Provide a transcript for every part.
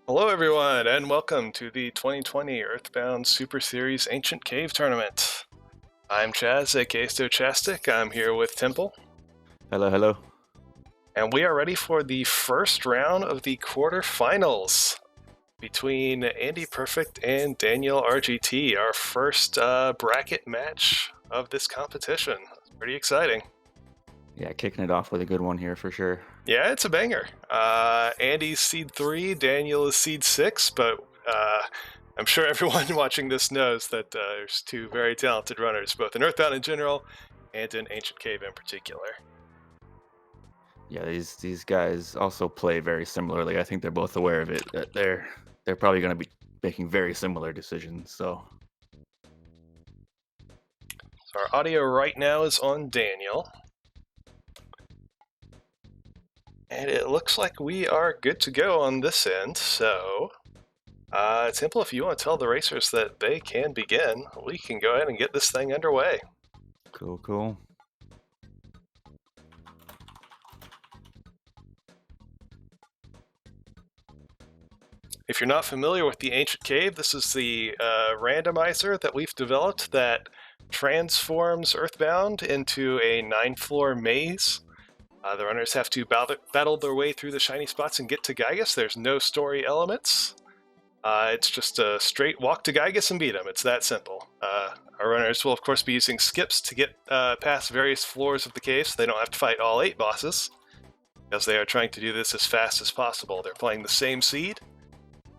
Hello everyone, and welcome to the 2020 Earthbound Super Series Ancient Cave Tournament. I'm Chaz, aka Stochastic. I'm here with Temple. Hello, hello. And we are ready for the first round of the quarterfinals between AndyPerfect and DanielRGT, our first bracket match of this competition. Pretty exciting. Yeah, kicking it off with a good one here for sure. Yeah, it's a banger. Andy's seed 3, Daniel is seed 6, but I'm sure everyone watching this knows that there's two very talented runners, both in Earthbound in general and in Ancient Cave in particular. Yeah, these guys also play very similarly. I think they're both aware of it, that they're probably going to be making very similar decisions. So our audio right now is on Daniel. And it looks like we are good to go on this end, so Temple, if you want to tell the racers that they can begin, we can go ahead and get this thing underway. Cool. If you're not familiar with the Ancient Cave, this is the randomizer that we've developed that transforms Earthbound into a 9-floor maze. The runners have to battle their way through the shiny spots and get to Gygus. There's no story elements. It's just a straight walk to Gygus and beat them. It's that simple. Our runners will, of course, be using skips to get past various floors of the cave so they don't have to fight all 8 bosses, because they are trying to do this as fast as possible. They're playing the same seed.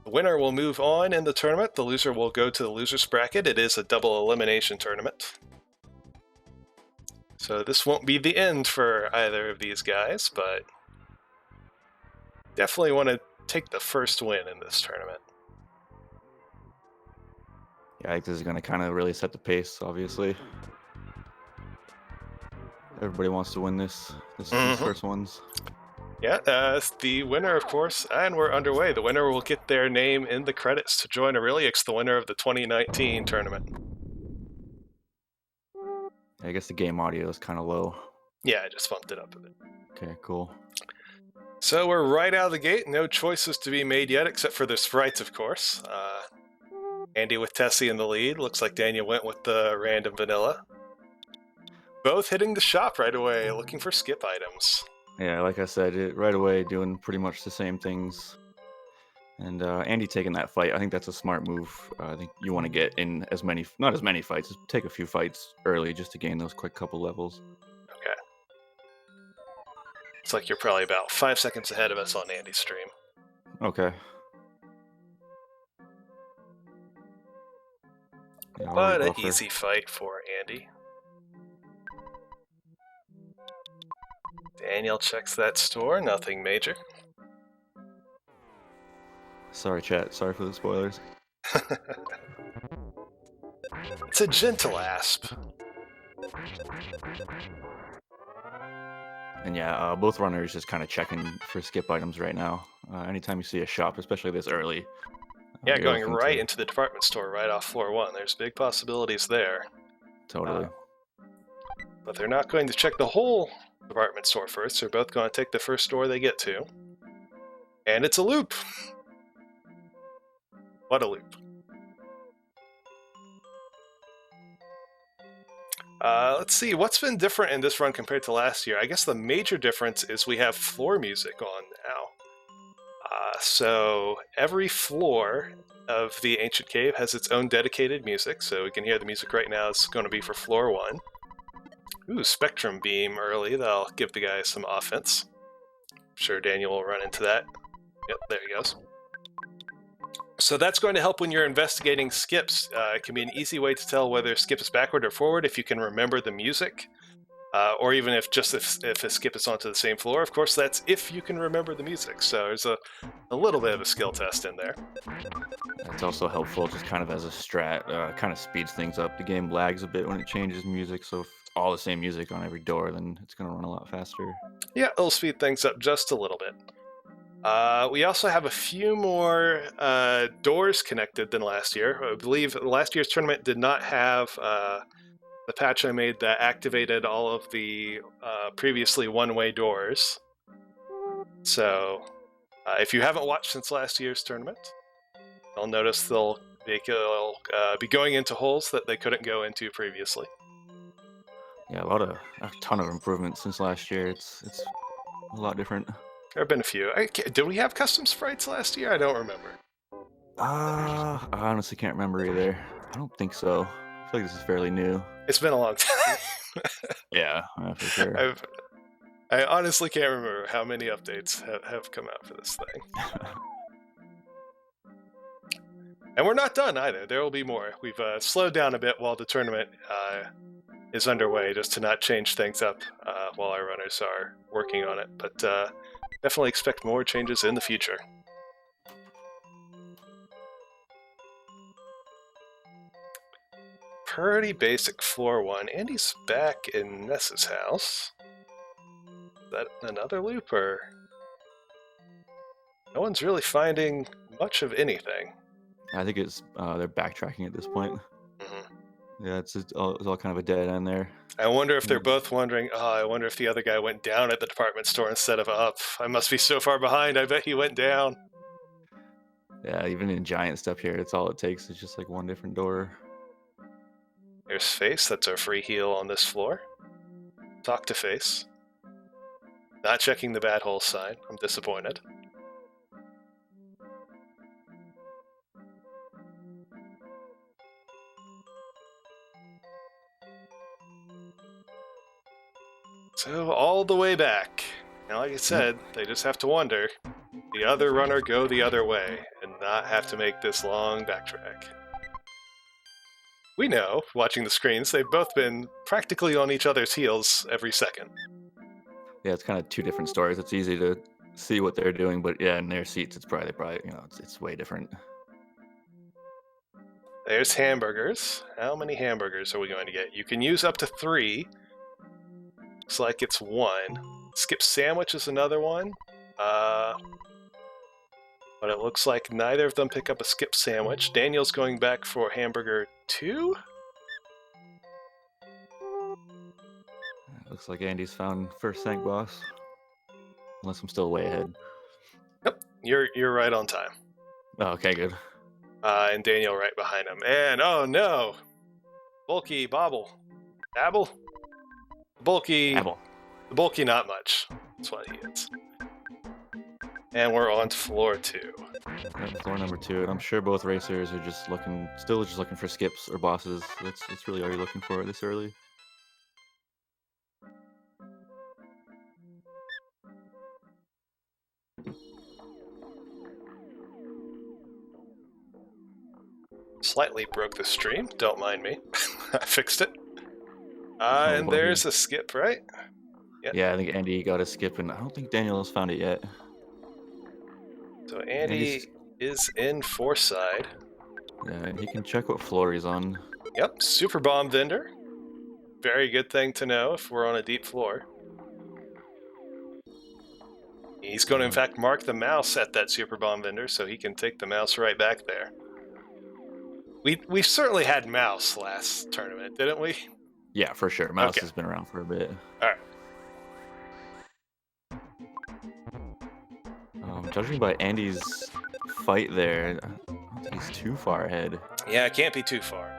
The winner will move on in the tournament. The loser will go to the loser's bracket. It is a double elimination tournament. So this won't be the end for either of these guys, but definitely want to take the first win in this tournament. yeah, I think this is going to kind of really set the pace. Obviously, everybody wants to win these first ones. Yeah, the winner, of course, and we're underway. The winner will get their name in the credits to join Aurelius, the winner of the 2019 tournament. I guess the game audio is kind of low. Yeah, I just bumped it up a bit. Okay, cool. So we're right out of the gate. No choices to be made yet, except for the sprites, of course. Andy with Tessie in the lead. Looks like Daniel went with the random vanilla. Both hitting the shop right away, looking for skip items. Yeah, like I said, right away doing pretty much the same things. And Andy taking that fight, I think that's a smart move. I think you want to get in not as many fights, just take a few fights early just to gain those quick couple levels. Okay. It's like you're probably about 5 seconds ahead of us on Andy's stream. Okay. Yeah, but an easy fight for Andy. Daniel checks that store, nothing major. Sorry, chat. Sorry for the spoilers. It's a gentle asp. And yeah, both runners just kind of checking for skip items right now. Anytime you see a shop, especially this early, Yeah, you're going looking right to into the department store right off floor 1. There's big possibilities there. totally. But they're not going to check the whole department store first. They're both going to take the first store they get to. And it's a loop. What a loop. Let's see, what's been different in this run compared to last year? I guess the major difference is we have floor music on now. So every floor of the Ancient Cave has its own dedicated music, so we can hear the music right now. It's going to be for floor 1. Ooh, Spectrum Beam early. That'll give the guy some offense. I'm sure Daniel will run into that. Yep, there he goes. So that's going to help when you're investigating skips. It can be an easy way to tell whether a skip is backward or forward if you can remember the music. Or even if a skip is onto the same floor. Of course, that's if you can remember the music. So there's a little bit of a skill test in there. It's also helpful just kind of as a strat, kind of speeds things up. The game lags a bit when it changes music, so if it's all the same music on every door, then it's going to run a lot faster. Yeah, it'll speed things up just a little bit. We also have a few more doors connected than last year. I believe last year's tournament did not have the patch I made that activated all of the previously one-way doors. So if you haven't watched since last year's tournament, you'll notice they'll be going into holes that they couldn't go into previously. Yeah, a ton of improvements since last year. It's a lot different. There have been a few. Did we have custom sprites last year? I don't remember. I honestly can't remember either. I don't think so. I feel like this is fairly new. It's been a long time. Yeah, for sure. I honestly can't remember how many updates have come out for this thing. And we're not done either. There will be more. We've slowed down a bit while the tournament is underway, just to not change things up while our runners are working on it. But definitely expect more changes in the future. Pretty basic floor 1. Andy's back in Ness's house. Is that another loop, or no one's really finding much of anything? I think it's they're backtracking at this point. Mm-hmm. Yeah, it's all kind of a dead end there. I wonder if they're both wondering, I wonder if the other guy went down at the department store instead of up. I must be so far behind, I bet he went down. Yeah, even in giant stuff here, it's all it takes is just like one different door. There's Face, that's our free heal on this floor. Talk to Face. Not checking the bad hole sign, I'm disappointed. So all the way back. Now, like I said, they just have to wonder, the other runner go the other way and not have to make this long backtrack. We know, watching the screens, they've both been practically on each other's heels every second. Yeah, it's kind of two different stories. It's easy to see what they're doing, but yeah, in their seats, it's probably it's way different. There's hamburgers. How many hamburgers are we going to get? You can use up to 3. Looks like it's 1. Skip sandwich is another one. But it looks like neither of them pick up a skip sandwich. Daniel's going back for hamburger 2? Looks like Andy's found first tank boss. Unless I'm still way ahead. Yep, you're right on time. Oh, okay, good. And Daniel right behind him. And oh no! Bulky Bobble. Dabble? Bulky. Apple. The bulky not much. That's what he is. And we're on to floor 2. Yep, floor number 2. And I'm sure both racers are still just looking for skips or bosses. That's really all you're looking for this early. Slightly broke the stream, don't mind me. I fixed it. And there's a skip, right? Yep. Yeah, I think Andy got a skip, and I don't think Daniel has found it yet. So Andy is in Foreside. Yeah, he can check what floor he's on. Yep, Super Bomb Vendor. Very good thing to know if we're on a deep floor. He's going to, in fact, mark the mouse at that Super Bomb vendor so he can take the mouse right back there. We certainly had mouse last tournament, didn't we? Yeah, for sure. Mouse Okay. has been around for a bit. All right. Judging by Andy's fight there, I don't think he's too far ahead. Yeah, it can't be too far.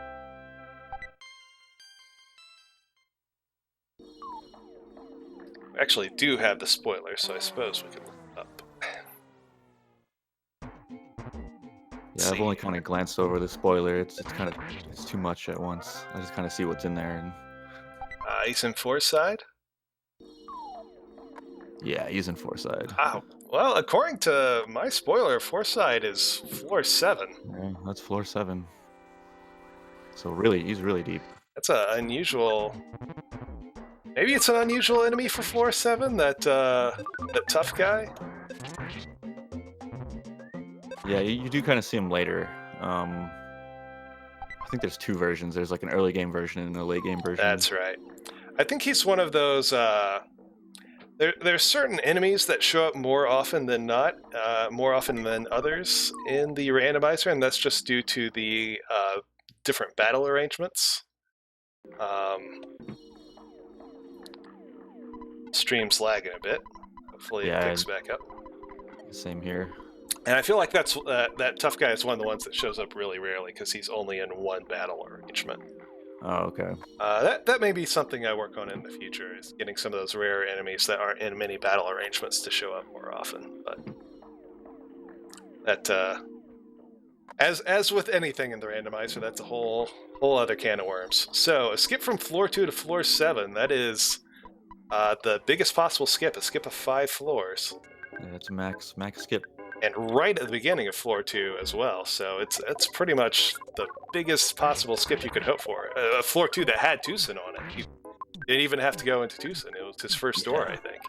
We actually do have the spoiler, so I suppose we can look it up. Yeah, I've only kind of glanced over the spoiler. It's too much at once. I just kind of see what's in there, and He's in Forside. yeah, he's in Forside. Oh, well, according to my spoiler, Forside is floor 7. Yeah, that's floor 7. So really, he's really deep. That's an unusual. Maybe it's an unusual enemy for floor 7. That tough guy. Yeah, you do kind of see him later. I think there's 2 versions. There's like an early game version and a late game version. That's right. I think he's one of those. There's certain enemies that show up more often than not, more often than others in the randomizer, and that's just due to the different battle arrangements. Stream's lagging a bit. Hopefully it picks back up. Same here. And I feel like that's that tough guy is one of the ones that shows up really rarely because he's only in one battle arrangement. Oh, okay. That may be something I work on in the future, is getting some of those rare enemies that aren't in many battle arrangements to show up more often. But that, as with anything in the randomizer, that's a whole other can of worms. So a skip from floor 2 to floor 7, that is the biggest possible skip, a skip of 5 floors. Yeah, it's a max skip. And right at the beginning of floor 2 as well, so it's pretty much the biggest possible skip you could hope for. Floor 2 that had Tucson on it. He didn't even have to go into Tucson. It was his first door, I think.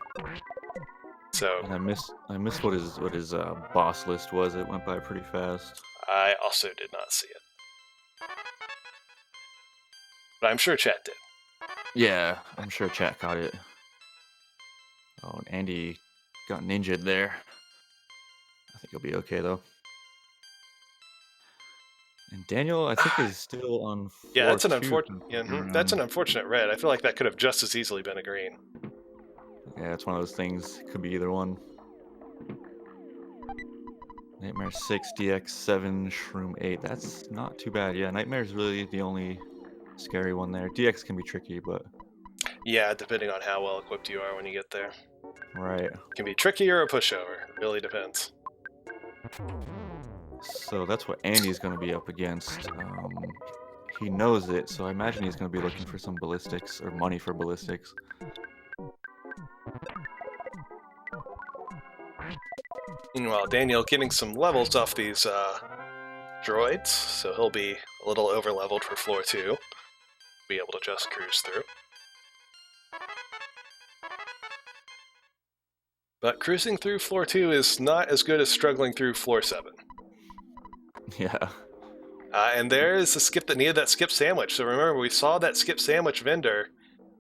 So and I missed what his boss list was. It went by pretty fast. I also did not see it, but I'm sure chat did. Yeah, I'm sure chat caught it. Oh, and Andy got ninja'd there. I think he'll be okay though. And Daniel, I think, is still on floor Yeah, that's an 2. unfortunate. Yeah, that's an unfortunate red. I feel like that could have just as easily been a green. Yeah, it's one of those things. Could be either one. Nightmare 6, DX 7, Shroom 8. That's not too bad. Yeah, Nightmare's really the only scary one there. DX can be tricky, but yeah, depending on how well equipped you are when you get there. Right. It can be tricky or a pushover. It really depends. So that's what Andy's going to be up against. He knows it, so I imagine he's going to be looking for some ballistics or money for ballistics. Meanwhile, Daniel getting some levels off these droids, so he'll be a little over-leveled for floor 2. Be able to just cruise through. But cruising through floor 2 is not as good as struggling through floor 7. Yeah. And there is a skip that needed that skip sandwich. So remember, we saw that skip sandwich vendor,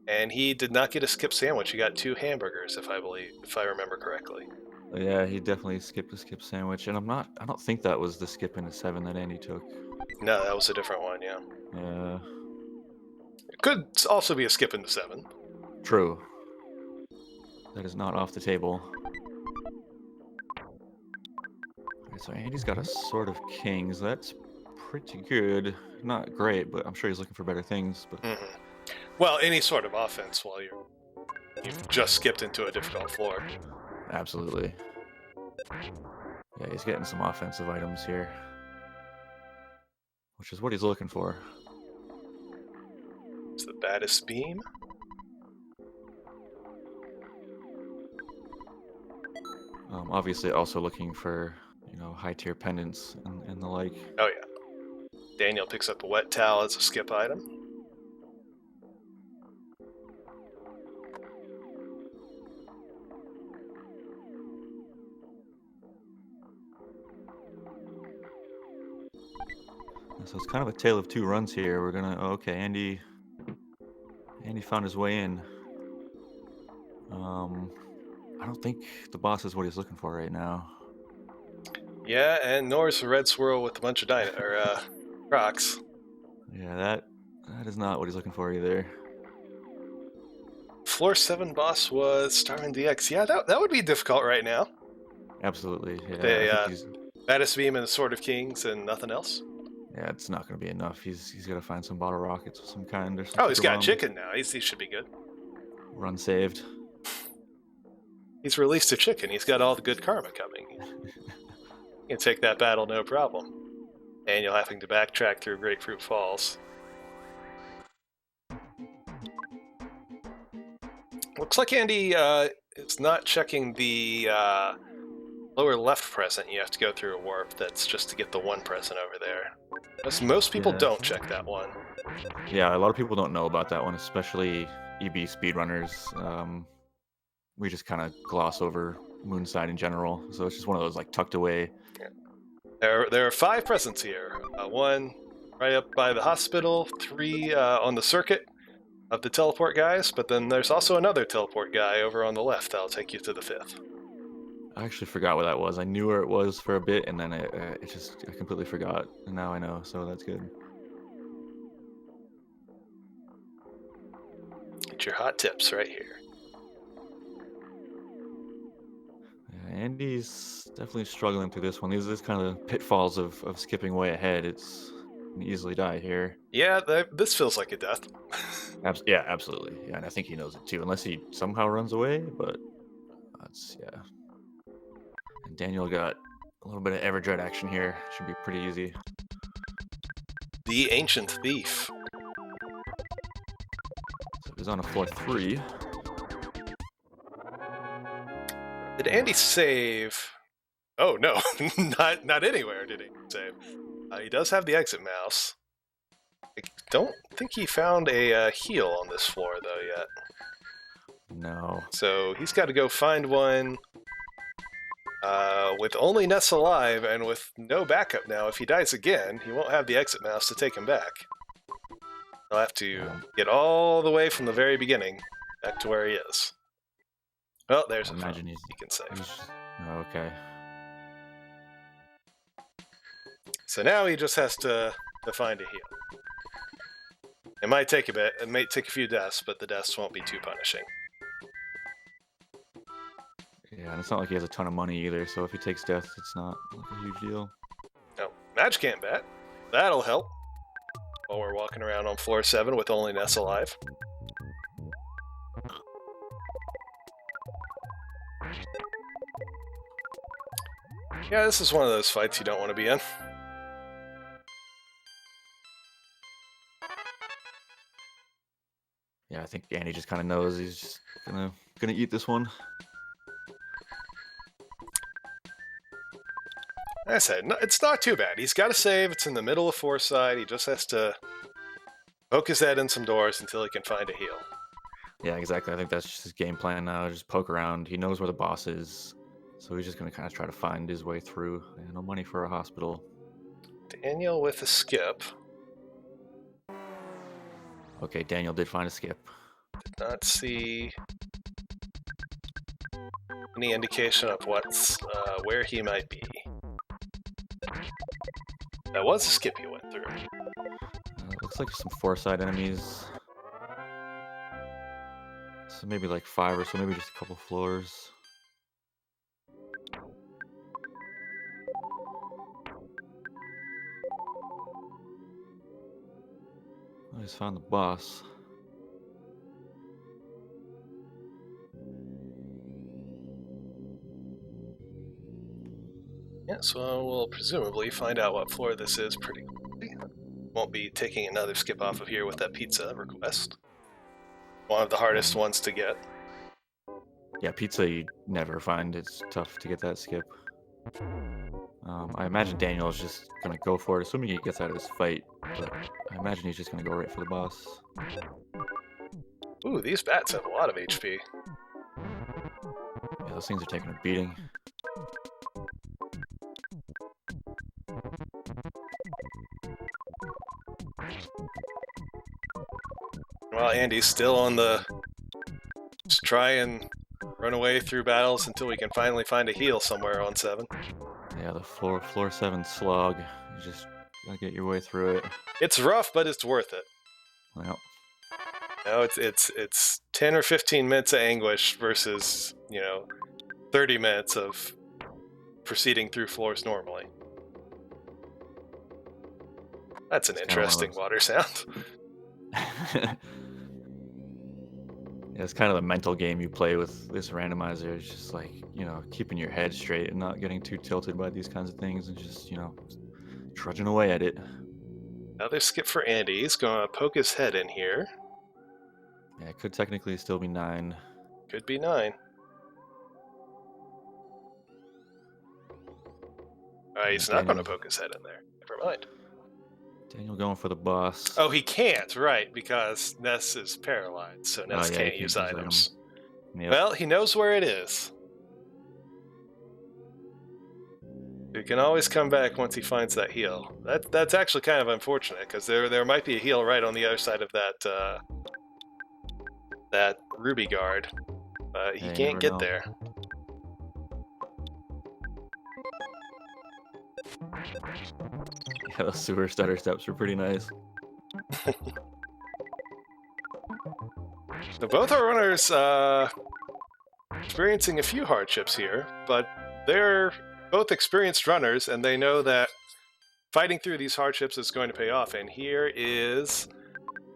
and he did not get a skip sandwich. He got 2 hamburgers, if I remember correctly. Yeah, he definitely skipped the skip sandwich, and I don't think that was the skip into 7 that Andy took. No, that was a different one, yeah. Yeah. It could also be a skip into 7. True. That is not off the table. Alright, so Andy's got a Sword of Kings. That's pretty good. Not great, but I'm sure he's looking for better things. But well, any sort of offense while you've just skipped into a difficult floor. Absolutely. Yeah, he's getting some offensive items here, which is what he's looking for. It's the baddest beam. Obviously, also looking for high tier pendants and the like. Oh yeah. Daniel picks up a wet towel as a skip item. So it's kind of a tale of 2 runs here. We're gonna okay, Andy found his way in. I don't think the boss is what he's looking for right now. Yeah, and nor is the red swirl with a bunch of rocks. Yeah, that is not what he's looking for either. Floor 7 boss was Starman DX. Yeah, that would be difficult right now. Absolutely, yeah. I think The he's Baddest Beam and the Sword of Kings and nothing else. yeah. It's not going to be enough. He's got to find some bottle rockets of some kind or some Oh, he's sugar got bomb. chicken now. He should be good. Run saved. He's released a chicken. He's got all the good karma coming. You can take that battle no problem. And you'll having to backtrack through Grapefruit Falls. Looks like Andy is not checking the lower left present. You have to go through a warp that's just to get the one present over there. Most people don't check that one. Yeah, a lot of people don't know about that one, especially EB speedrunners. We just kind of gloss over Moonside in general, so it's just one of those like tucked away. There are 5 presents here. 1 right up by the hospital, 3 on the circuit of the teleport guys, but then there's also another teleport guy over on the left that'll take you to the 5th. I actually forgot what that was. I knew where it was for a bit, and then I completely forgot, and now I know, so that's good. Get your hot tips right here. Yeah, Andy's definitely struggling through this one. These are kind of pitfalls of skipping way ahead. It's you can easily die here. Yeah, this feels like a death. Yeah, absolutely. Yeah, and I think he knows it too, unless he somehow runs away. But that's yeah. And Daniel got a little bit of Everdread action here. Should be pretty easy. The Ancient Thief. So he's on a floor 3. Did Andy save? Oh no, not anywhere did he save. He does have the exit mouse. I don't think he found a heal on this floor though yet. No. So he's got to go find one with only Ness alive and with no backup now. If he dies again, he won't have the exit mouse to take him back. He'll have to get all the way from the very beginning back to where he is. Well, there's a phone. He can save. Oh, okay. So now he just has to find a heal. It might take a bit. It may take a few deaths, but the deaths won't be too punishing. Yeah, and it's not like he has a ton of money either, so if he takes death, it's not like a huge deal. No, Magic Ant Bat. That'll help. While we're walking around on floor 7 with only Ness alive. Yeah, this is one of those fights you don't want to be in. Yeah, I think Andy just kind of knows he's just gonna eat this one. Like I said, it's not too bad. He's got to save. It's in the middle of Foresight. He just has to poke his head in some doors until he can find a heal. Yeah, exactly. I think that's just his game plan now. Just poke around. He knows where the boss is, so he's just gonna kind of try to find his way through. Yeah, no money for a hospital. Daniel with a skip. Okay, Daniel did find a skip. Did not see any indication of where he might be. That was a skip he went through. Looks like some Foresight enemies. So maybe like 5 or so, maybe just a couple floors. I just found the boss. Yeah, so we'll presumably find out what floor this is pretty quickly. Won't be taking another skip off of here with that pizza request. One of the hardest ones to get. Yeah, pizza you never find. It's tough to get that skip. I imagine Daniel is just going to go for it, assuming he gets out of this fight. But I imagine he's just going to go right for the boss. Ooh, these bats have a lot of HP. Yeah, those things are taking a beating. Well, Andy's still on the... Just try and run away through battles until we can finally find a heal somewhere on 7. Yeah, the floor 7 slog. You just gotta get your way through it. It's rough, but it's worth it. Well, No, it's 10 or 15 minutes of anguish versus 30 minutes of proceeding through floors normally. That's an interesting water sound. yeah, it's kind of the mental game you play with this randomizer. It's just like, keeping your head straight and not getting too tilted by these kinds of things and just, trudging away at it. Another skip for Andy. He's going to poke his head in here. Yeah, it could technically still be 9. Could be 9. He's not going to poke his head in there. Never mind. Daniel going for the boss. Oh, he can't, right, because Ness is paralyzed, so Ness can't use items. Yep. Well, he knows where it is. He can always come back once he finds that heal. That's actually kind of unfortunate, because there might be a heal right on the other side of that Ruby guard. He can't get there. Yeah, those sewer stutter steps were pretty nice. So both our runners experiencing a few hardships here, but they're both experienced runners, and they know that fighting through these hardships is going to pay off. And here is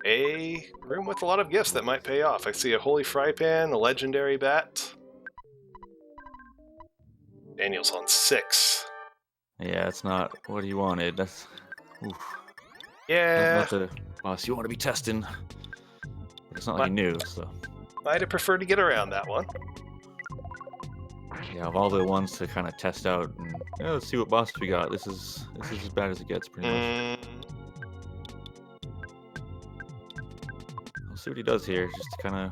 a room with a lot of gifts that might pay off. I see a holy fry pan, a legendary bat. Daniel's on 6. Yeah, it's not what he wanted. That's oof. Yeah. Not the boss you want to be testing. But it's not like he knew, so. I'd have preferred to get around that one. Yeah, of all the ones to kind of test out, and let's see what bosses we got. This is as bad as it gets, pretty much. We'll see what he does here, just to kind of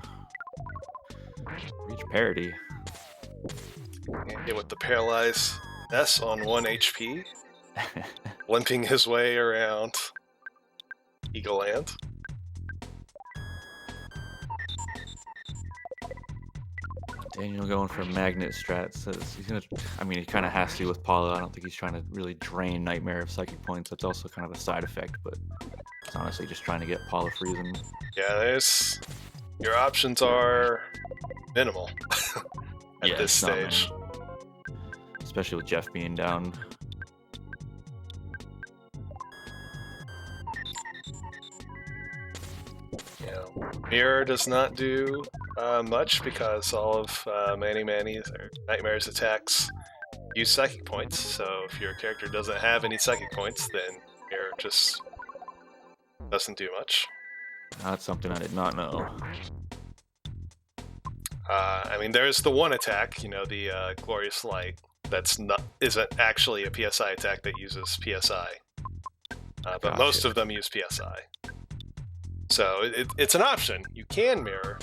reach parity. And with the paralyzed S on 1 HP, limping his way around Eagle Land. Daniel going for magnet strats. So he's gonna. I mean, he kind of has to with Paula. I don't think he's trying to really drain Nightmare of psychic points. That's also kind of a side effect, but it's honestly just trying to get Paula freezing. Yeah, your options are minimal at this stage. Especially with Jeff being down. Yeah, Mirror does not do much because all of Manny's or Nightmare's attacks use psychic points. So if your character doesn't have any psychic points, then Mirror just doesn't do much. That's something I did not know. I mean, there's the one attack, the Glorious Light. Isn't actually a PSI attack that uses PSI, but most of them use PSI. So it's an option. You can mirror.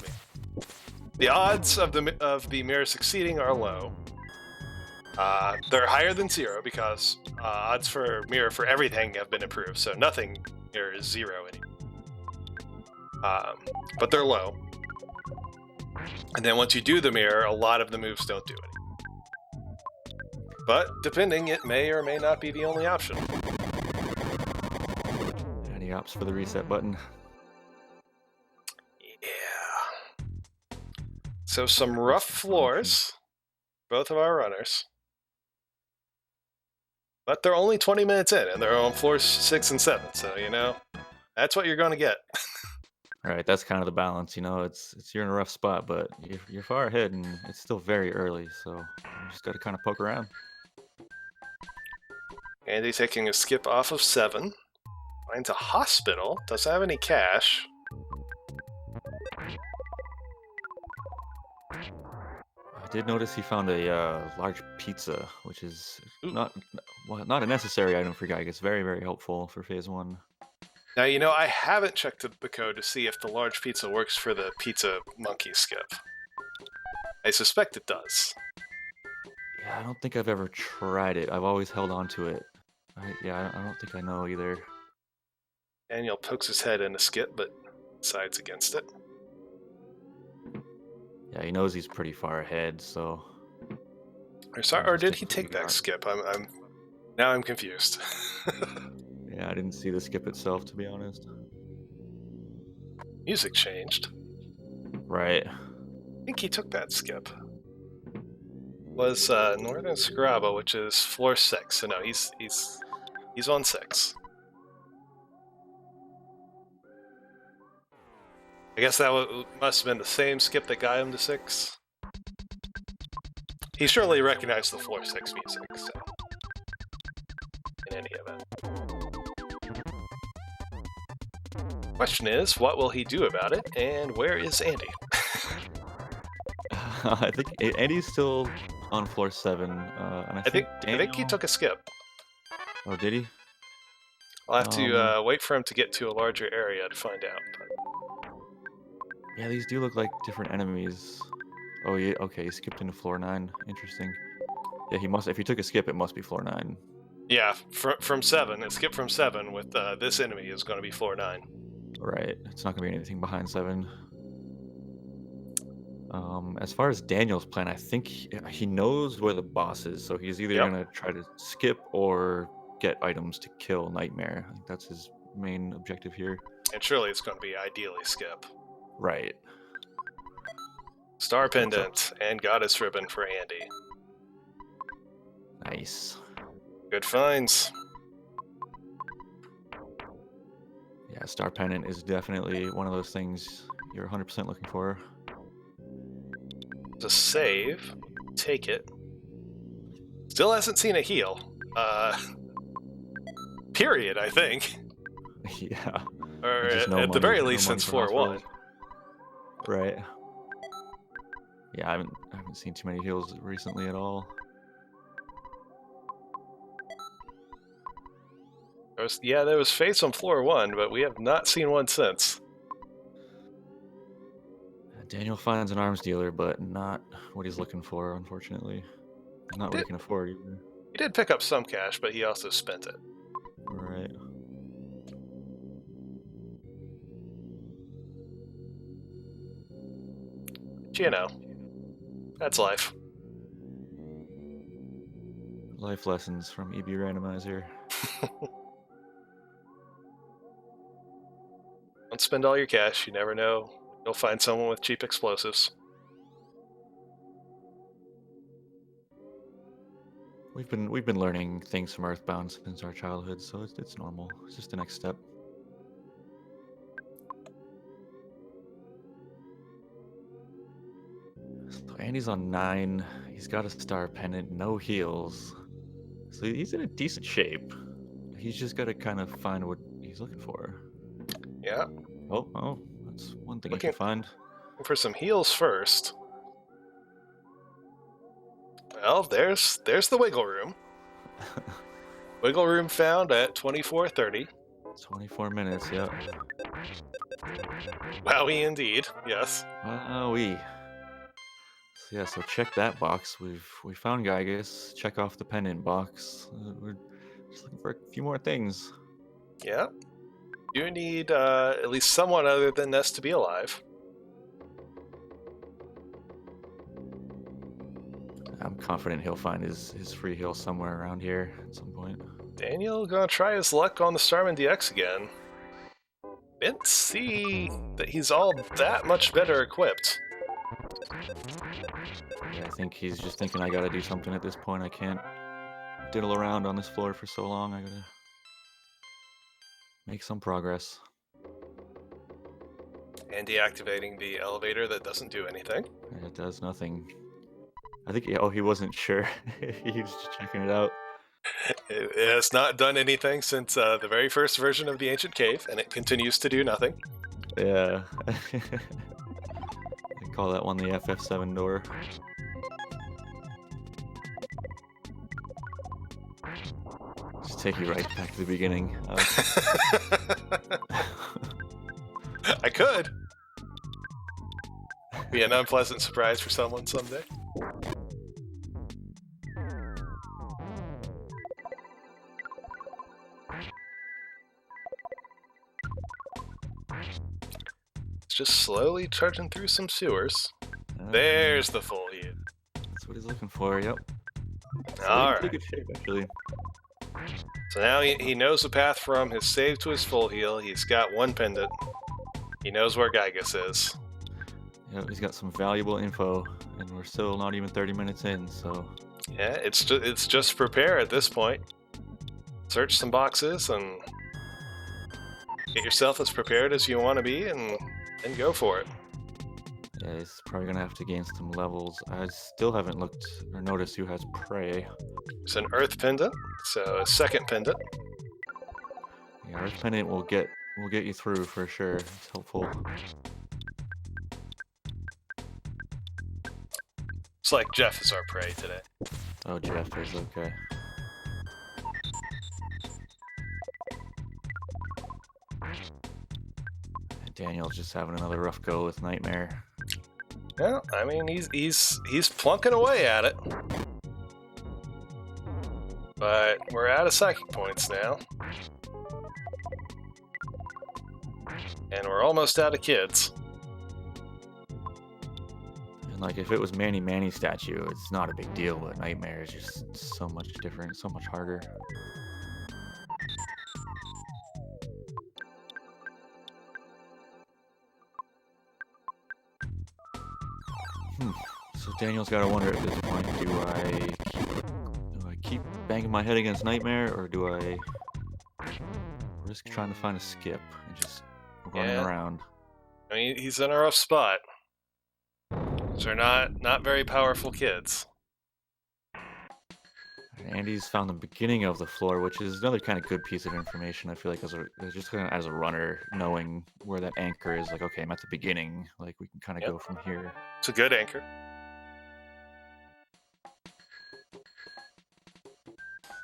The odds of the mirror succeeding are low. They're higher than 0 because odds for mirror for everything have been improved. So nothing mirror is 0 anymore. But they're low. And then once you do the mirror, a lot of the moves don't do it. But depending, it may or may not be the only option. And he opts for the reset button. Yeah. So some rough floors, both of our runners. But they're only 20 minutes in, and they're on floors 6 and 7, so, that's what you're going to get. All right, that's kind of the balance, it's you're in a rough spot, but you're far ahead, and it's still very early, so you just got to kind of poke around. Andy taking a skip off of 7. Finds a hospital. Doesn't have any cash. I did notice he found a large pizza, which is not a necessary item for Gyg. It's very, very helpful for phase 1. Now, I haven't checked the code to see if the large pizza works for the pizza monkey skip. I suspect it does. Yeah, I don't think I've ever tried it. I've always held on to it. I don't think I know either. Daniel pokes his head in a skip, but decides against it. Yeah, he knows he's pretty far ahead, so Or just did take he a few take that shots. skip? Now I'm confused. Yeah, I didn't see the skip itself, to be honest. Music changed. Right. I think he took that skip. Was Northern Scaraba, which is floor 6. So no, he's on 6. I guess that must have been the same skip that got him to 6. He surely recognized the floor 6 music, so in any event. Question is, what will he do about it, and where is Andy? I think Andy's still on floor 7, and I think I think he Daniel. took a skip. Oh, did he? I'll have Um, to wait for him to get to a larger area to find out. yeah, these do look like different enemies. Oh, yeah, okay, he skipped into floor 9. Interesting. Yeah, he must. If he took a skip, it must be floor 9. Yeah, from 7, it skipped from 7 with this enemy is going to be floor 9. Right. It's not gonna be anything behind 7. As far as Daniel's plan, I think he knows where the boss is, so he's either Yep, gonna try to skip or get items to kill Nightmare. I think that's his main objective here. and surely it's going to be ideally skip. Right. Star So it's up. Pendant and Goddess Ribbon for Andy. Nice. Good finds. Yeah, Star Pennant is definitely one of those things you're 100% looking for. To save, take it. Still hasn't seen a heal. Period, I think. Yeah. Or And just no at the money, very no least money since for floor 1. hospitals. Right. Yeah, I haven't seen too many heals recently at all. There was Fates on floor 1, but we have not seen one since. Daniel finds an arms dealer, but not what he's looking for, unfortunately. Not what he can afford either. He did pick up some cash, but he also spent it. Right. But, you know, that's life. Life lessons from EB Randomizer. Don't spend all your cash. You never know. You'll find someone with cheap explosives. We've been learning things from Earthbound since our childhood, so it's normal. It's just the next step. So Andy's on 9. He's got a star pennant, no heals. So he's in a decent shape. He's just got to kind of find what he's looking for. Yeah. Oh, that's one thing he Looking can find. for some heals first. Well, there's the wiggle room. Wiggle room found at 24:30. 24 minutes, yep. Wowie indeed. Yes. Wowee. So yeah, so check that box. We found Gygus. Check off the pennant box. We're just looking for a few more things. Yeah. You need at least someone other than Ness to be alive. I'm confident he'll find his free heal somewhere around here at some point. Daniel gonna try his luck on the Starman DX again. Didn't see that he's all that much better equipped. Yeah, I think he's just thinking I gotta do something at this point. I can't diddle around on this floor for so long. I gotta make some progress. And deactivating the elevator that doesn't do anything. And it does nothing. I think he wasn't sure. He was just checking it out. It has not done anything since the very first version of the Ancient Cave, and it continues to do nothing. Yeah. I call that one the FF7 door. Just take you right back to the beginning. I could. Be an unpleasant surprise for someone someday. It's just slowly trudging through some sewers. There's the full heal. That's what he's looking for. Yep. So in All pretty right. good shape, actually. So now he knows the path from his save to his full heal. He's got one pendant. He knows where Gygus is. Yep, he's got some valuable info, and we're still not even 30 minutes in, so... Yeah, it's just prepare at this point. Search some boxes and get yourself as prepared as you want to be, and go for it. Yeah, he's probably gonna have to gain some levels. I still haven't looked or noticed who has prey. It's an Earth pendant, so a second pendant. Yeah, Earth Pendant will get you through for sure. It's helpful. It's like Jeff is our prey today. Oh, Jeff is okay. Daniel's just having another rough go with Nightmare. Well, I mean, he's plunking away at it. But we're out of psychic points now. And we're almost out of kids. And like, if it was Manny statue, it's not a big deal, but Nightmare is just so much different, so much harder. So Daniel's got to wonder at this point, do I keep banging my head against Nightmare, or do I risk trying to find a skip and just running around? I mean, he's in a rough spot. They're not very powerful kids. Andy's found the beginning of the floor, which is another kind of good piece of information. I feel like as a runner, knowing where that anchor is, like, okay, I'm at the beginning, like we can kind of go from here. It's a good anchor.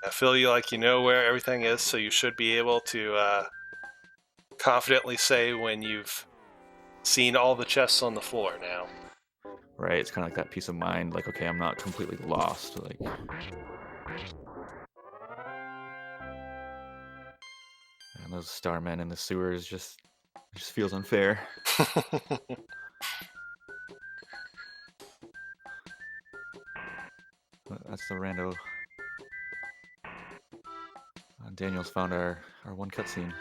I feel like you know where everything is, so you should be able to confidently say when you've seen all the chests on the floor now. Right, it's kind of like that peace of mind, like, okay, I'm not completely lost, like... And those starmen in the sewers just feels unfair. That's the rando. Daniel's found our one cutscene.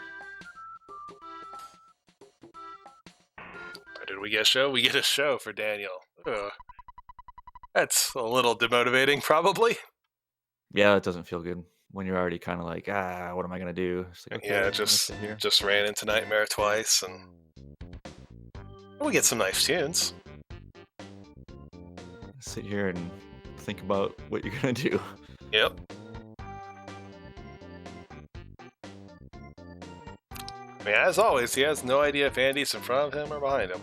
Did we get a show? We get a show for Daniel. Ugh. That's a little demotivating, probably. Yeah, it doesn't feel good when you're already kind of like, what am I gonna do? It's like, okay, Yeah, just ran into Nightmare twice, and we get some nice tunes. Sit here and think about what you're gonna do. Yep. I mean, as always, he has no idea if Andy's in front of him or behind him.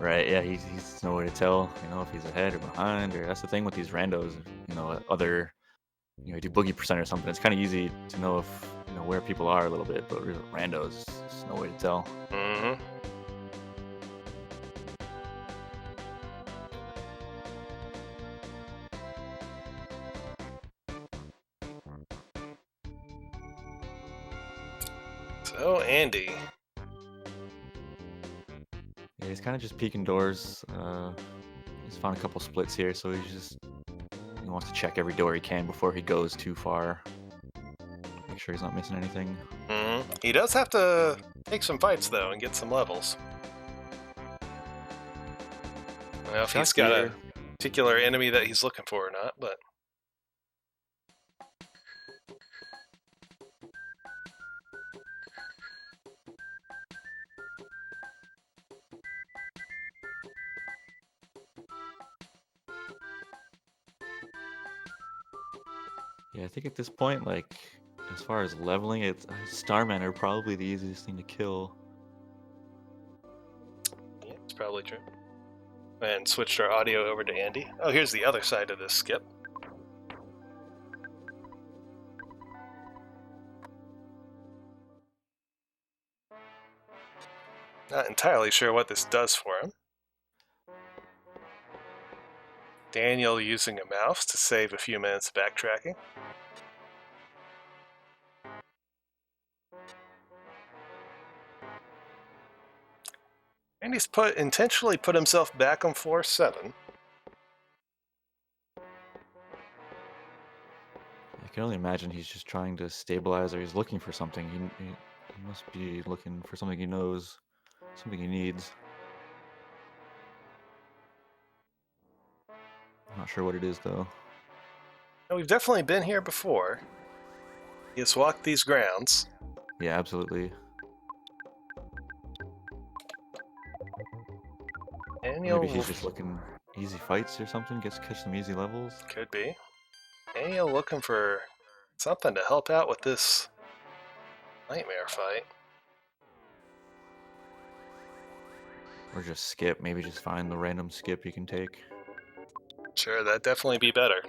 Right, yeah, he's no way to tell, if he's ahead or behind, or that's the thing with these randos, you do boogie percent or something, it's kind of easy to know if, where people are a little bit, but randos, there's no way to tell. Mm-hmm. So, Andy. Yeah, he's kind of just peeking doors. He's found a couple splits here, so he wants to check every door he can before he goes too far. Make sure he's not missing anything. Mm-hmm. He does have to take some fights, though, and get some levels. I don't know if he's got a particular enemy that he's looking for or not, but... Yeah, I think at this point, like, as far as leveling, Starmen are probably the easiest thing to kill. Yeah, it's probably true. And switched our audio over to Andy. Oh, here's the other side of this skip. Not entirely sure what this does for him. Daniel using a mouse to save a few minutes of backtracking. And he's intentionally put himself back on floor 7. I can only imagine he's just trying to stabilize, or he's looking for something. He must be looking for something he knows, something he needs. I'm not sure what it is, though. Now, we've definitely been here before. He has walked these grounds. Yeah, absolutely. Daniel Maybe he's just looking easy fights or something, gets to catch some easy levels. could be. Daniel looking for something to help out with this nightmare fight. Or just skip, maybe just find the random skip you can take. Sure, that'd definitely be better.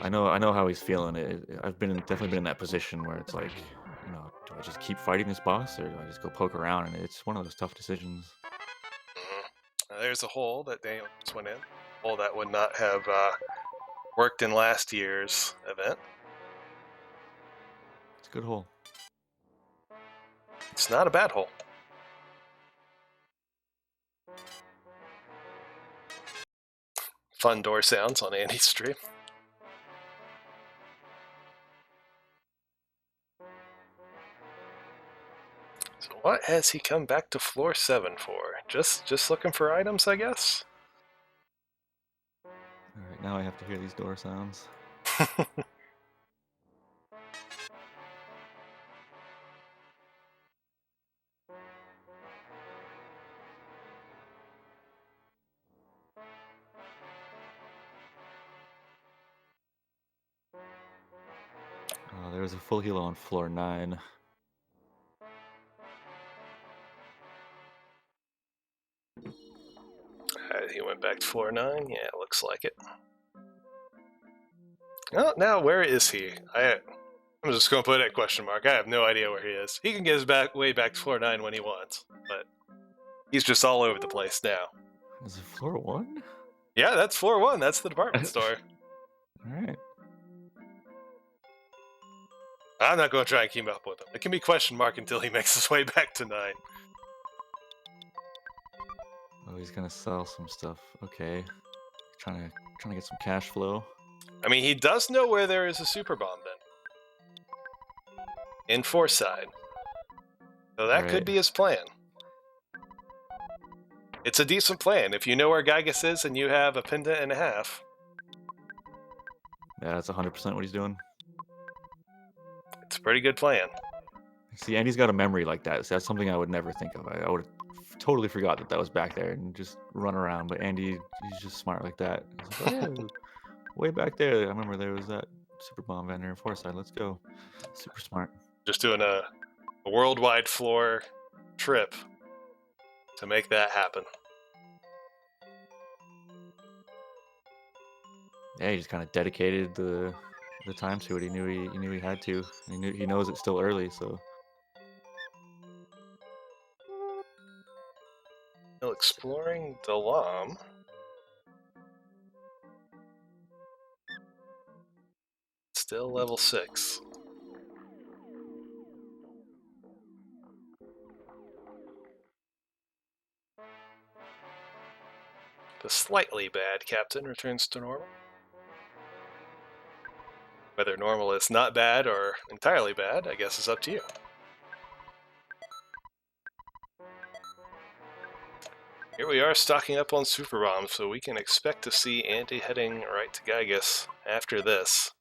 I know how he's feeling. I've definitely been in that position where it's like, do I just keep fighting this boss or do I just go poke around? And it's one of those tough decisions. There's a hole that Daniel just went in. A hole that would not have worked in last year's event. It's a good hole. It's not a bad hole. Fun door sounds on Andy's stream. So what has he come back to floor 7 for? Just looking for items, I guess? Alright, now I have to hear these door sounds. There was a full heal on floor 9. He went back to floor 9. Yeah, it looks like it. Oh, now where is he? I'm just going to put a question mark. I have no idea where he is. He can get his way back to floor 9 when he wants, but he's just all over the place now. Is it floor 1? Yeah, that's floor 1. That's the department store. Alright. I'm not going to try and keep up with him. It can be question mark until he makes his way back to 9. Oh, he's gonna sell some stuff. Okay. Trying to get some cash flow. I mean, he does know where there is a super bomb then. In Forsyth. So that could be his plan. It's a decent plan. If you know where Gygas is and you have a pendant and a half. Yeah, that's 100% what he's doing. It's a pretty good plan. See, Andy's got a memory like that. So that's something I would never think of. I would have totally forgot that was back there and just run around. But Andy, he's just smart like that. He's like, oh, yeah, way back there. I remember there was that super bomb vendor in Forsyth. Let's go. Super smart. Just doing a worldwide floor trip to make that happen. Yeah, he just kind of dedicated the time to it. He knew he had to. He knows it's still early, so. Still exploring Dalam. Still level 6. The slightly bad captain returns to normal. Whether normal is not bad or entirely bad, I guess is up to you. Here we are stocking up on super bombs, so we can expect to see Andy heading right to Gygas after this.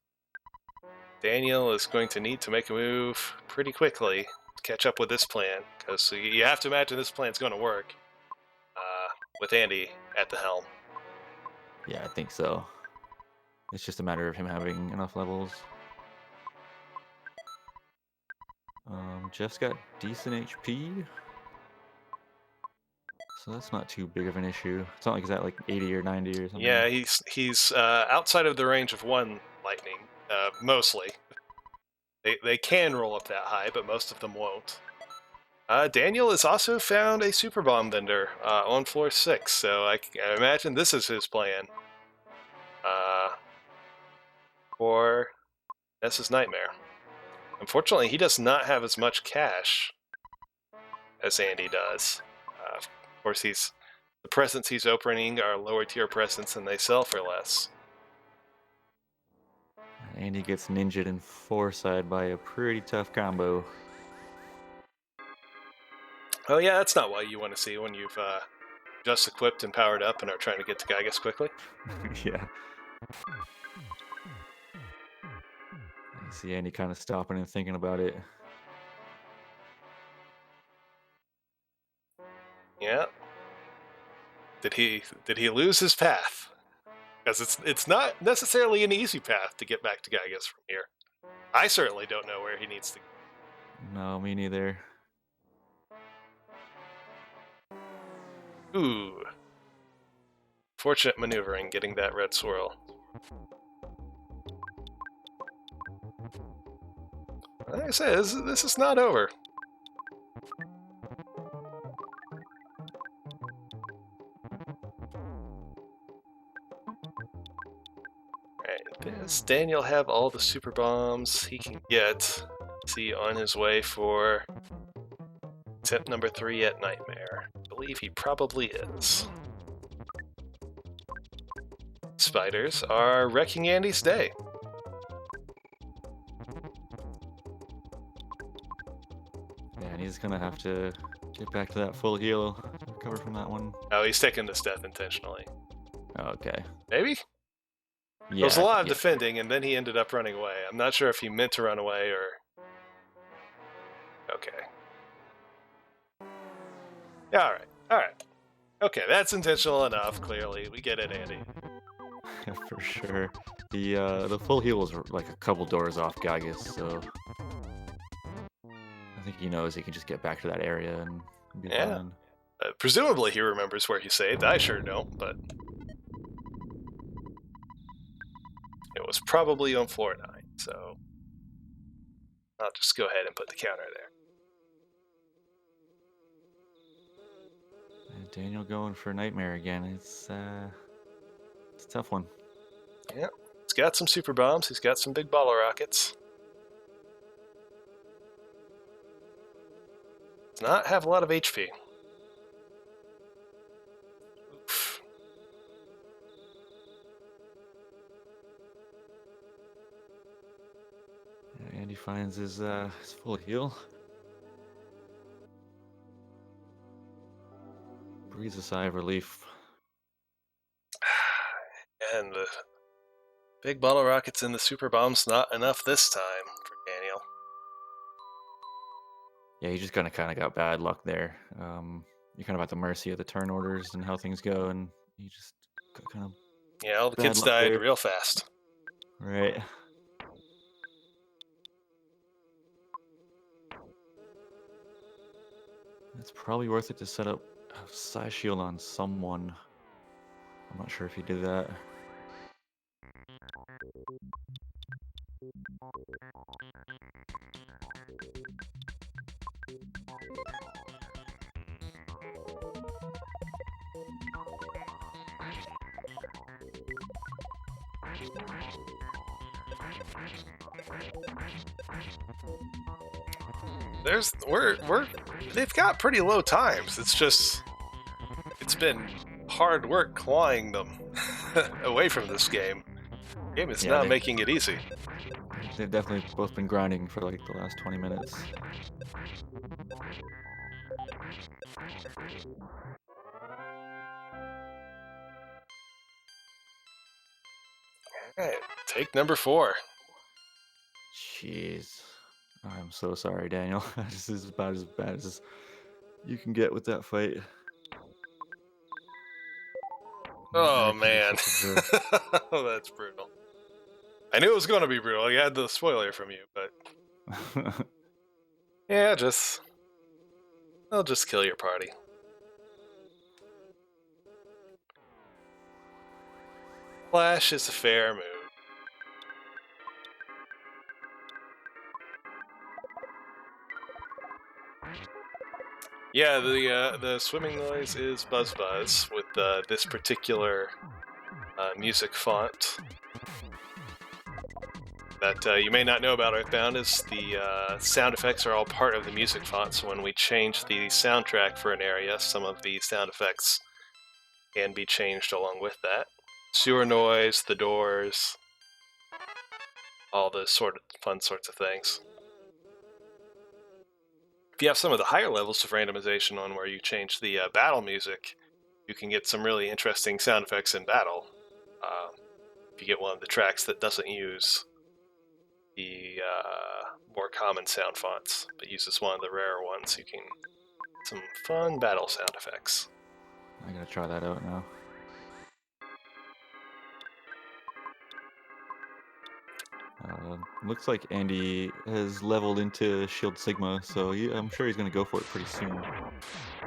Daniel is going to need to make a move pretty quickly to catch up with this plan, because you have to imagine this plan's going to work with Andy at the helm. Yeah, I think so. It's just a matter of him having enough levels. Jeff's got decent HP. So that's not too big of an issue. It's not like he's at like 80 or 90 or something. Yeah, he's outside of the range of one lightning, mostly. They can roll up that high, but most of them won't. Daniel has also found a super bomb vendor on floor 6, so I imagine this is his plan for Ness's Nightmare. Unfortunately, he does not have as much cash as Andy does. Of course, the presents he's opening are lower tier presents and they sell for less. Andy gets ninja'd in 4-side by a pretty tough combo. Oh yeah, that's not what you want to see when you've just equipped and powered up and are trying to get to Gygas quickly. Yeah. I see Andy kind of stopping and thinking about it. Yeah. Did he lose his path? Because it's not necessarily an easy path to get back to Gygas from here. I certainly don't know where he needs to go. No, me neither. Ooh. Fortunate maneuvering getting that red swirl. Like I said, this is not over. Alright, does Daniel have all the super bombs he can get? Is he on his way for attempt number 3 at Nightmare? I believe he probably is. Spiders are wrecking Andy's day. Yeah, and he's gonna have to get back to that full heal, recover from that one. Oh, he's taking this death intentionally. Okay. Maybe? Yeah. There was a lot of yeah. defending, and then he ended up running away. I'm not sure if he meant to run away or... Okay. Yeah, alright. Okay, that's intentional enough, clearly. We get it, Andy. For sure. The full heal was like a couple doors off Gygas, so I think he knows he can just get back to that area and be fine. Presumably he remembers where he saved. I sure don't, but... It was probably on floor 9, so... I'll just go ahead and put the counter there. And Daniel going for Nightmare again. It's a tough one. Yeah, he's got some super bombs. He's got some big baller rockets. Does not have a lot of HP. Oof. Andy finds his full heal. Breathes a sigh of relief. And the big bottle rockets and the super bombs not enough this time for Daniel. Yeah, he just kind of got bad luck there. You're kind of at the mercy of the turn orders and how things go, and he just got kind of... Yeah, all the bad kids luck died there. real fast. Right. It's probably worth it to set up a Psy Shield on someone. I'm not sure if he did that. They've got pretty low times. It's been hard work clawing them away from this game. The game is not making it easy. They've definitely both been grinding for like the last 20 minutes. Alright, take number 4. Jeez. I'm so sorry, Daniel. This is about as bad as you can get with that fight. Oh, man. Oh, that's brutal. I knew it was going to be brutal. I had the spoiler from you, but... yeah, I'll just kill your party. Flash is a fair move. Yeah, the swimming noise is Buzz Buzz with this particular music font. that you may not know about Earthbound is the sound effects are all part of the music font, so when we change the soundtrack for an area, some of the sound effects can be changed along with that. Sewer noise, the doors, all those sort of fun sorts of things. If you have some of the higher levels of randomization on where you change the battle music, you can get some really interesting sound effects in battle. If you get one of the tracks that doesn't use the more common sound fonts, but uses one of the rarer ones, you can get some fun battle sound effects. I gotta try that out now. Looks like Andy has leveled into Shield Sigma, so I'm sure he's gonna go for it pretty soon.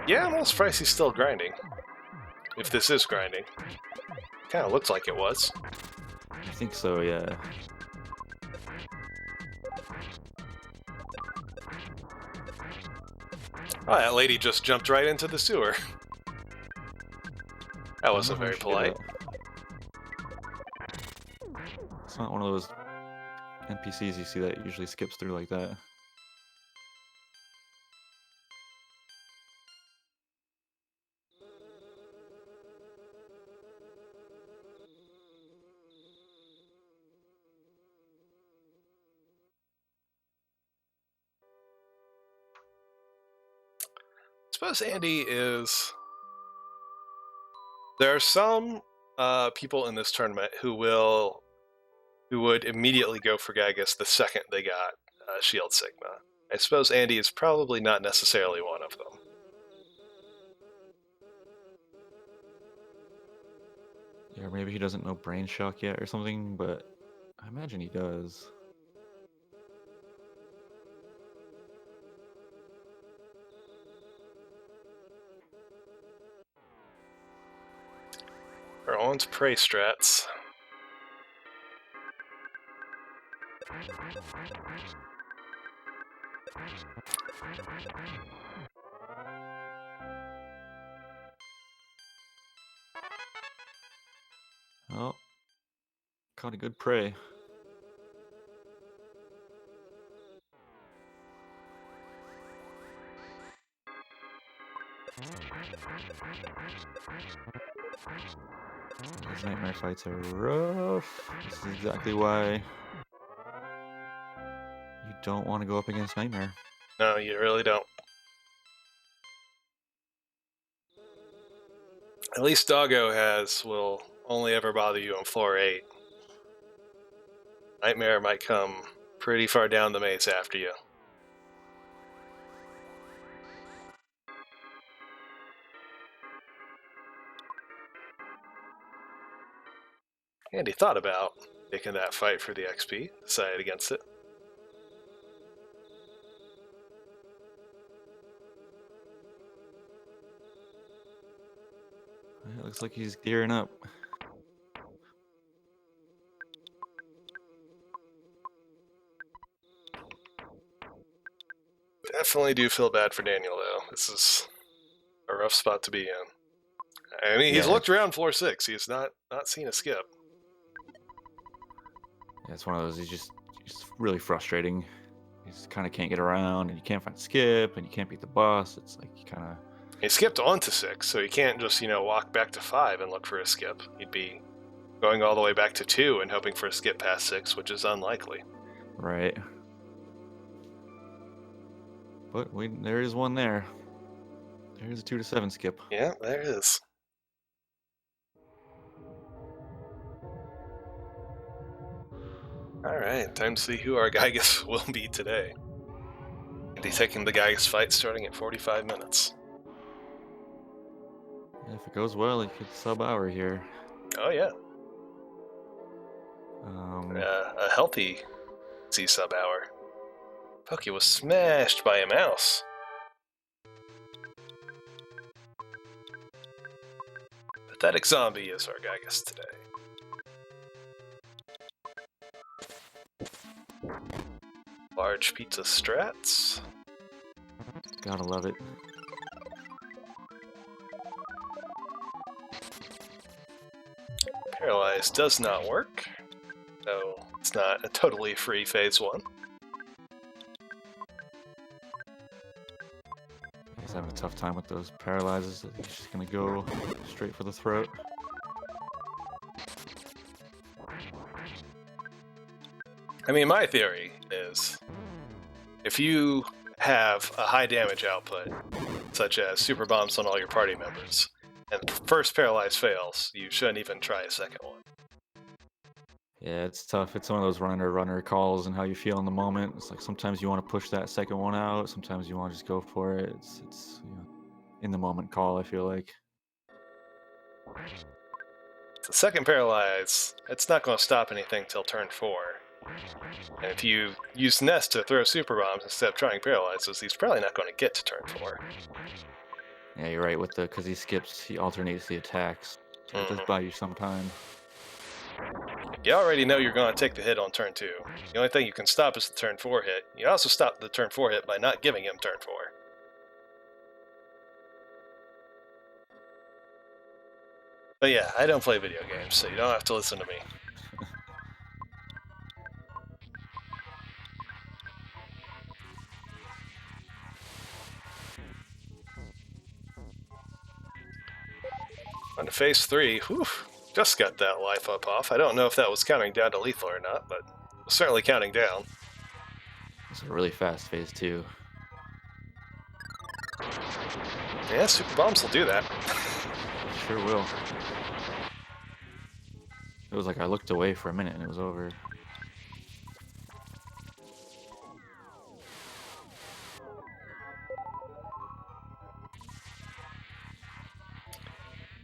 Yeah, I'm a little surprised he's still grinding. If this is grinding. Kind of looks like it was. I think so, yeah. Oh, that lady just jumped right into the sewer. That wasn't very polite. It's not one of those NPCs you see that usually skips through like that. I suppose Andy is... There are some people in this tournament who would immediately go for Gygus the second they got Shield Sigma. I suppose Andy is probably not necessarily one of them. Yeah, maybe he doesn't know Brain Shock yet or something, but I imagine he does. We're on to prey strats. Oh, caught a good prey. These nightmare fights are rough. This is exactly why you don't want to go up against Nightmare. No, you really don't. At least Doggo will only ever bother you on floor 8. Nightmare might come pretty far down the maze after you. Andy thought about taking that fight for the XP, decided against it. It looks like he's gearing up. Definitely do feel bad for Daniel, though. This is a rough spot to be in. I mean, he's looked around floor 6. He's not seen a skip. Yeah, it's one of those, he's really frustrating. You just kind of can't get around, and you can't find skip, and you can't beat the boss. It's like you kind of... He skipped on to 6, so he can't just, walk back to 5 and look for a skip. He'd be going all the way back to 2 and hoping for a skip past 6, which is unlikely. Right. But there is one there. There's a 2 to 7 skip. Yeah, there is. Alright, time to see who our Gygus will be today. He's taking the Gygus fight starting at 45 minutes. Yeah, if it goes well, he could sub-hour here. Oh, yeah. A healthy Z-sub hour. Pokey was smashed by a mouse. Pathetic Zombie is our Gygus today. Large pizza strats. Gotta love it. Paralyzed does not work. So it's It's not a totally free phase 1. He's having a tough time with those paralyzes. He's just gonna go straight for the throat. I mean, my theory is if you have a high damage output, such as super bombs on all your party members, and the first paralyze fails, you shouldn't even try a second one. Yeah, it's tough. It's one of those runner calls and how you feel in the moment. It's like sometimes you want to push that second one out. Sometimes you want to just go for it. It's in the moment call, I feel like. The second paralyze, it's not going to stop anything till turn 4. And if you use Nest to throw super bombs instead of trying paralyzes, he's probably not going to get to turn 4. Yeah, you're right. Because he alternates the attacks. So it does buy you some time. You already know you're going to take the hit on turn 2. The only thing you can stop is the turn 4 hit. You also stop the turn 4 hit by not giving him turn 4. But yeah, I don't play video games, so you don't have to listen to me. On to phase 3, whew, just got that life up off. I don't know if that was counting down to lethal or not, but it was certainly counting down. It's a really fast phase 2. Yeah, super bombs will do that. Sure will. It was like I looked away for a minute and it was over.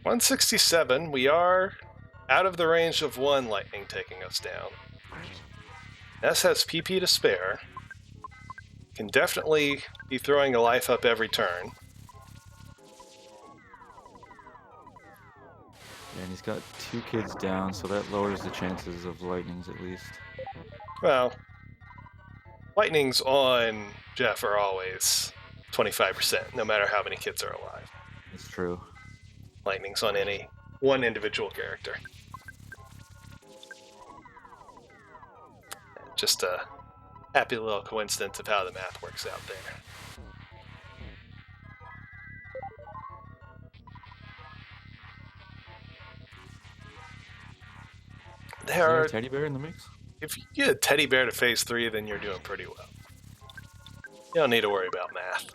$167, we are out of the range of one lightning taking us down. S has PP to spare. Can definitely be throwing a life up every turn. Yeah, and he's got 2 kids down, so that lowers the chances of lightnings at least. Well, lightnings on Jeff are always 25%, no matter how many kids are alive. It's true. Lightnings on any one individual character. Just a happy little coincidence of how the math works out there. Is there a teddy bear in the mix? If you get a teddy bear to phase 3, then you're doing pretty well. You don't need to worry about math.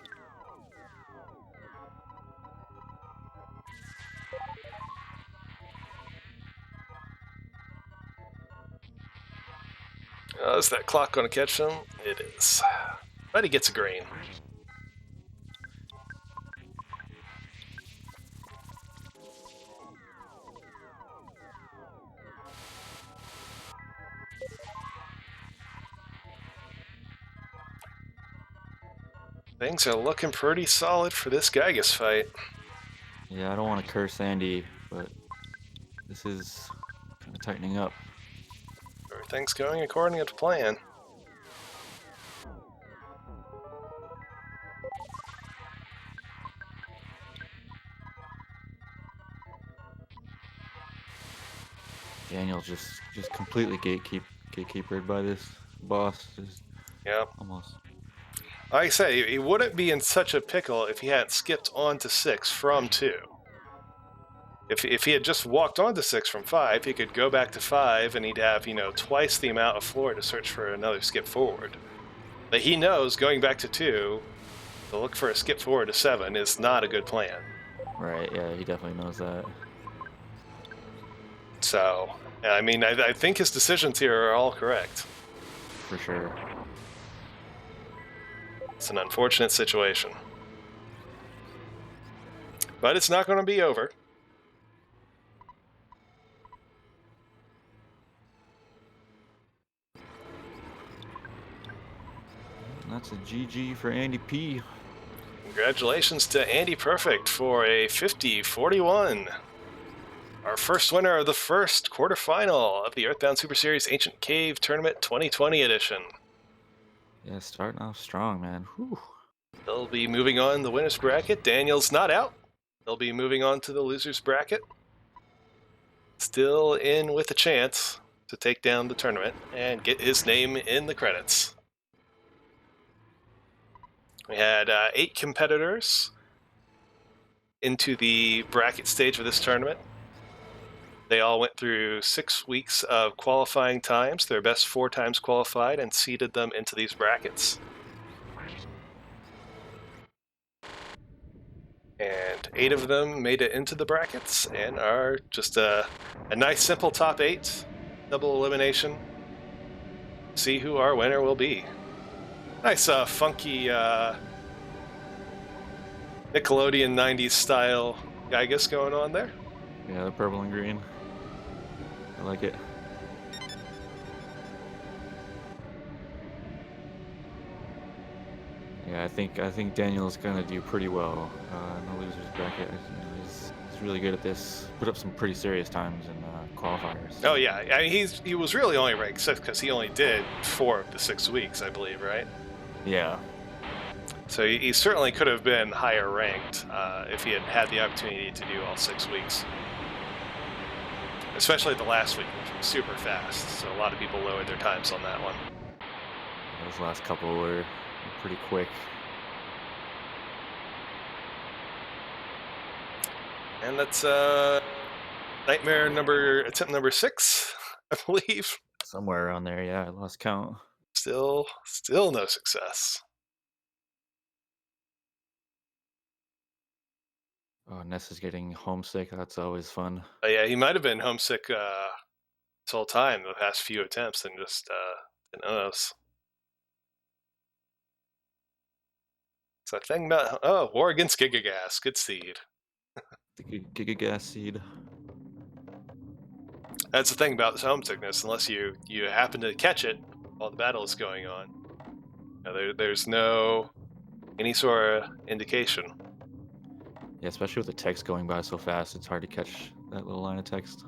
Is that clock going to catch him? It is. But he gets a green. Things are looking pretty solid for this Gygus fight. Yeah, I don't want to curse Andy, but this is kind of tightening up. Everything's going according to plan. Daniel's just completely gatekeepered by this boss. Yeah. Almost. Like I say, he wouldn't be in such a pickle if he hadn't skipped on to 6 from 2. If he had just walked on to 6 from 5, he could go back to 5 and he'd have, twice the amount of floor to search for another skip forward. But he knows going back to 2 to look for a skip forward to 7 is not a good plan. Right, yeah, he definitely knows that. So, I mean, I think his decisions here are all correct. For sure. It's an unfortunate situation. But it's not going to be over. And that's a GG for Andy P. Congratulations to AndyPerfect for a 50-41. Our first winner of the first quarterfinal of the Earthbound Super Series Ancient Cave Tournament 2020 edition. Yeah, starting off strong, man. Whew. They'll be moving on the winner's bracket. Daniel's not out. They'll be moving on to the loser's bracket. Still in with a chance. to take down the tournament and get his name in the credits. We had 8 competitors into the bracket stage of this tournament. They all went through 6 weeks of qualifying times, their best 4 times qualified, and seeded them into these brackets. And 8 of them made it into the brackets and are just a nice simple top 8, double elimination. See who our winner will be. Nice funky Nickelodeon 90s style Gygus going on there. Yeah, the purple and green. I like it. Yeah, I think Daniel's gonna do pretty well in the losers bracket. He's really good at this. Put up some pretty serious times in qualifiers. Oh yeah, I mean, he was really only ranked 6th because he only did 4 of the 6 weeks, I believe, right? Yeah. So he certainly could have been higher ranked if he had had the opportunity to do all 6 weeks. Especially the last week, which was super fast, so a lot of people lowered their times on that one. Those last couple were pretty quick. And that's nightmare attempt number 6, I believe. Somewhere around there, yeah. I lost count. Still no success. Oh, Ness is getting homesick. That's always fun. But yeah, he might have been homesick this whole time, the past few attempts, and just didn't notice. It's that thing about war against Gigagas, good seed. The Giga Gas seed. That's the thing about homesickness, unless you happen to catch it while the battle is going on. There's no any sort of indication. Yeah, especially with the text going by so fast, it's hard to catch that little line of text.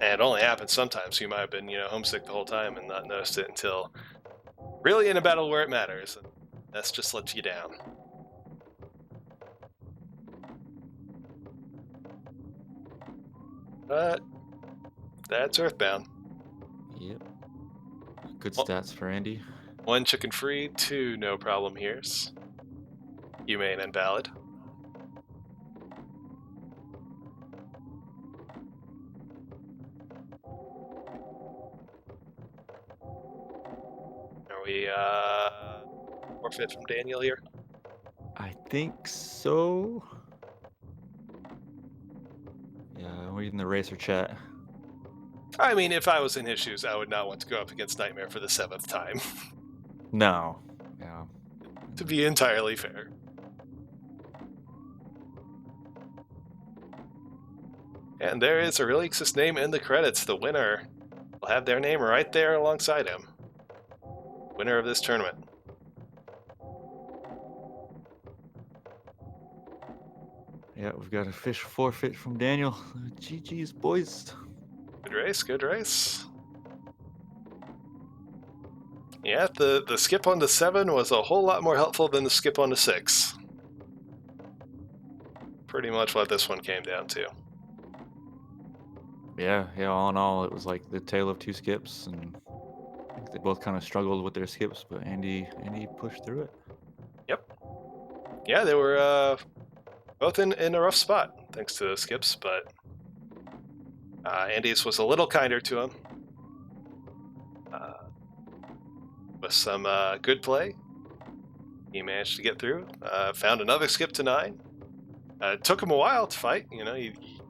And it only happens sometimes. You might have been, homesick the whole time and not noticed it until really in a battle where it matters. And that's just lets you down. But that's Earthbound. Yep. Good stats for Andy. 1 chicken free, 2 no problem here's. Humane and valid. Are we forfeit from Daniel here? I think so. Yeah, I'm reading the racer chat. I mean, if I was in his shoes, I would not want to go up against Nightmare for the 7th time. No. Yeah. To be entirely fair. And there is Aurelius' name in the credits. The winner will have their name right there alongside him. Winner of this tournament. Yeah, we've got a fish forfeit from Daniel. GG's, boys. Good race, good race. Yeah, the skip on the 7 was a whole lot more helpful than the skip on the 6. Pretty much what this one came down to. Yeah, all in all, it was like the tale of 2 skips, and I think they both kind of struggled with their skips, but Andy pushed through it. Yep. Yeah, they were both in a rough spot, thanks to the skips, but Andy's was a little kinder to him. With some good play, he managed to get through. Found another skip to 9. It took him a while to fight. He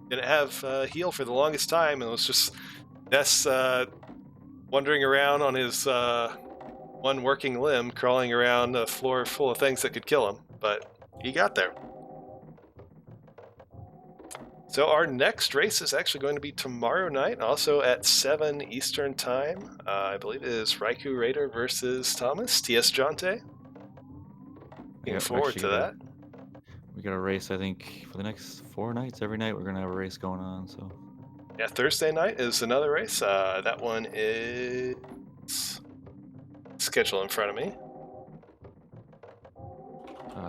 didn't have heal for the longest time, and it was just Ness wandering around on his one working limb, crawling around a floor full of things that could kill him. But he got there. So our next race is actually going to be tomorrow night, also at 7 Eastern Time. I believe it is Raikou Raider versus Thomas, TS Jonte. Looking forward to that. We got a race, I think, for the next 4 nights. Every night we're going to have a race going on. So yeah, Thursday night is another race. That one is scheduled in front of me.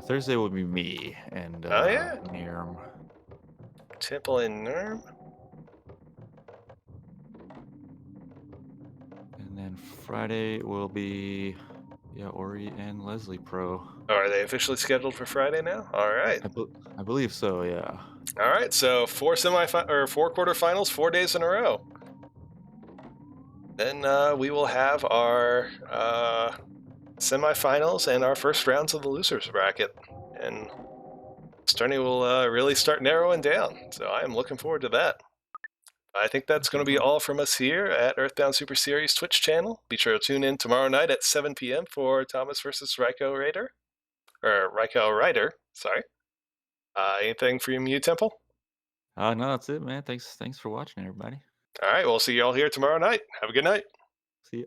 Thursday will be me and oh, yeah? Nirm. Temple and Nirm. And Friday will be, yeah, Ori and Leslie Pro. Oh, are they officially scheduled for Friday now? All right. I believe so, yeah. All right. So four quarterfinals, 4 days in a row. Then we will have our semifinals and our first rounds of the losers bracket, and this tourney will really start narrowing down. So I am looking forward to that. I think that's That going should to be be fun. all from us here at Earthbound Super Series Twitch channel. Be sure to tune in tomorrow night at 7 p.m. for Thomas versus Ryko Raider, or Ryko Rider. Sorry. Anything from you, Temple? No, that's it, man. Thanks for watching, everybody. All right. We'll see you all here tomorrow night. Have a good night. See ya.